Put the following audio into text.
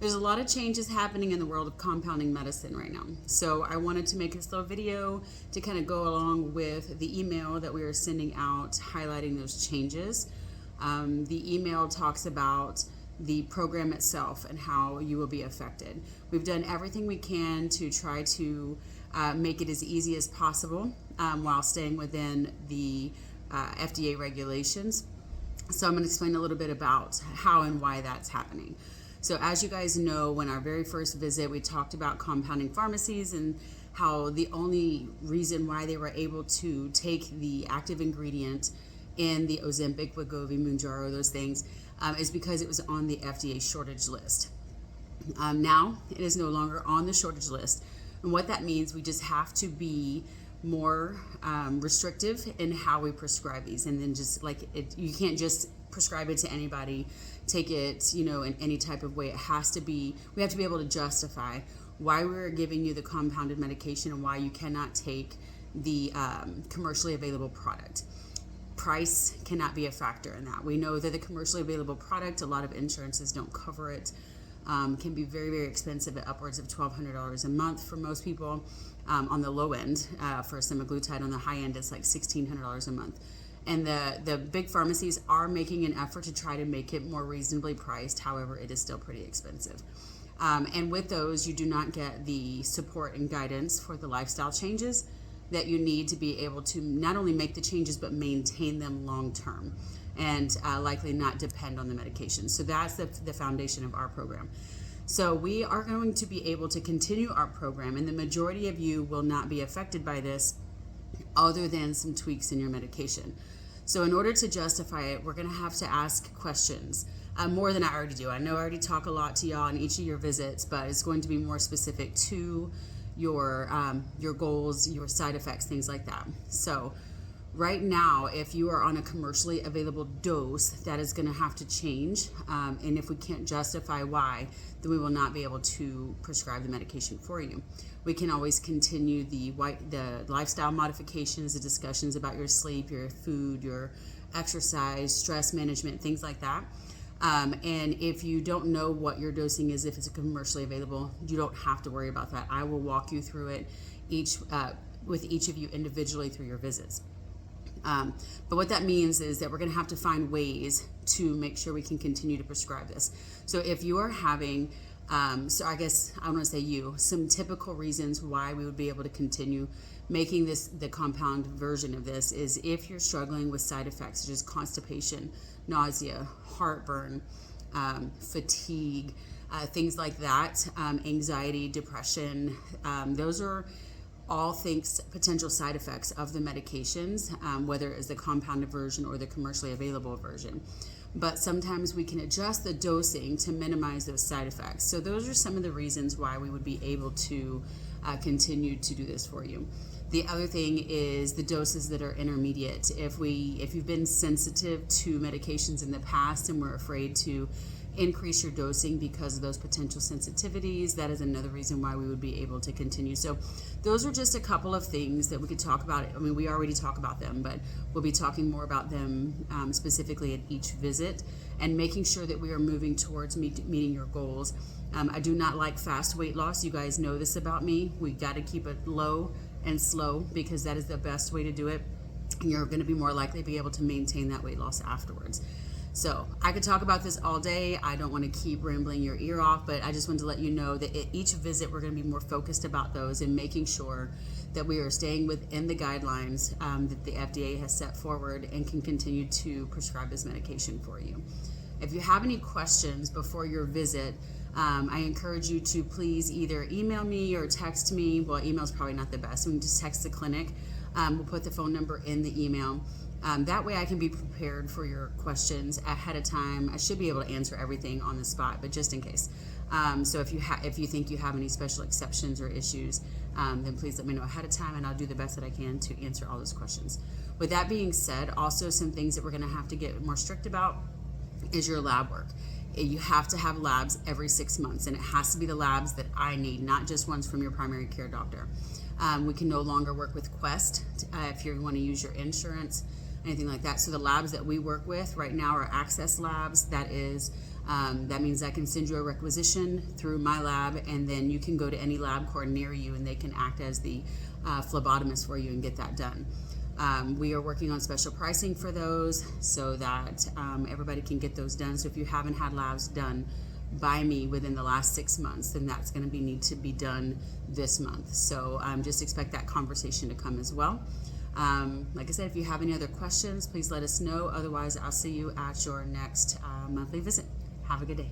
There's a lot of changes happening in the world of compounding medicine right now. So I wanted to make this little video to kind of go along with the email that we are sending out highlighting those changes. The email talks about the program itself and how you will be affected. We've done everything we can to try to make it as easy as possible while staying within the FDA regulations. So I'm going to explain a little bit about how and why that's happening. So as you guys know, when our very first visit, we talked about compounding pharmacies and how the only reason why they were able to take the active ingredient in the Ozempic, Wegovy, Mounjaro, those things, is because it was on the FDA shortage list. Now it is no longer on the shortage list. And what that means, we just have to be more restrictive in how we prescribe these. And then just like it, you can't just prescribe it to anybody, take it, in any type of way. It has to be, we have to be able to justify why we're giving you the compounded medication and why you cannot take the commercially available product. Price cannot be a factor in that. We know that the commercially available product, a lot of insurances don't cover it. Can be very, very expensive at upwards of $1,200 a month for most people on the low end for semaglutide. On the high end, it's like $1,600 a month. And the big pharmacies are making an effort to try to make it more reasonably priced. However, it is still pretty expensive. And with those, you do not get the support and guidance for the lifestyle changes that you need to be able to not only make the changes, but maintain them long term and likely not depend on the medication. So that's the foundation of our program. So we are going to be able to continue our program, and the majority of you will not be affected by this other than some tweaks in your medication. So in order to justify it, we're going to have to ask questions more than I already do. I know I already talk a lot to y'all in each of your visits, but it's going to be more specific to your goals, your side effects, things like that. So right now, if you are on a commercially available dose, that is going to have to change. And if we can't justify why, then we will not be able to prescribe the medication for you. We can always continue the lifestyle modifications, the discussions about your sleep, your food, your exercise, stress management, things like that. And if you don't know what your dosing is, if it's commercially available, you don't have to worry about that. I will walk you through it with each of you individually through your visits. But what that means is that we're going to have to find ways to make sure we can continue to prescribe this. So if you are having, so I guess I want to say some typical reasons why we would be able to continue making this the compound version of this is if you're struggling with side effects such as constipation, nausea, heartburn, fatigue, things like that, anxiety, depression, those are all things, potential side effects of the medications, whether it's the compounded version or the commercially available version. But sometimes we can adjust the dosing to minimize those side effects. So those are some of the reasons why we would be able to continue to do this for you. The other thing is the doses that are intermediate. If you've been sensitive to medications in the past and we're afraid to increase your dosing because of those potential sensitivities, that is another reason why we would be able to continue. So those are just a couple of things that we could talk about. I mean, we already talk about them, but we'll be talking more about them specifically at each visit and making sure that we are moving towards meeting your goals. I do not like fast weight loss. You guys know this about me. We got to keep it low and slow because that is the best way to do it. And you're going to be more likely to be able to maintain that weight loss afterwards. So I could talk about this all day. I don't want to keep rambling your ear off, but I just wanted to let you know that at each visit we're going to be more focused about those and making sure that we are staying within the guidelines that the FDA has set forward and can continue to prescribe this medication for you. If you have any questions before your visit, I encourage you to please either email me or text me. Well, email is probably not the best. We can just text the clinic. We'll put the phone number in the email. That way I can be prepared for your questions ahead of time. I should be able to answer everything on the spot, but just in case. So if you think you have any special exceptions or issues, then please let me know ahead of time and I'll do the best that I can to answer all those questions. With that being said, also some things that we're going to have to get more strict about is your lab work. You have to have labs every 6 months, and it has to be the labs that I need, not just ones from your primary care doctor. We can no longer work with Quest if you want to use your insurance, anything like that. So the labs that we work with right now are Access Labs. That is That means I can send you a requisition through my lab, and then you can go to any LabCorp near you, and they can act as the phlebotomist for you and get that done. We are working on special pricing for those so that everybody can get those done. So if you haven't had labs done by me within the last 6 months, then that's going to need to be done this month. So just expect that conversation to come as well. Like I said, if you have any other questions, please let us know. Otherwise, I'll see you at your next monthly visit. Have a good day.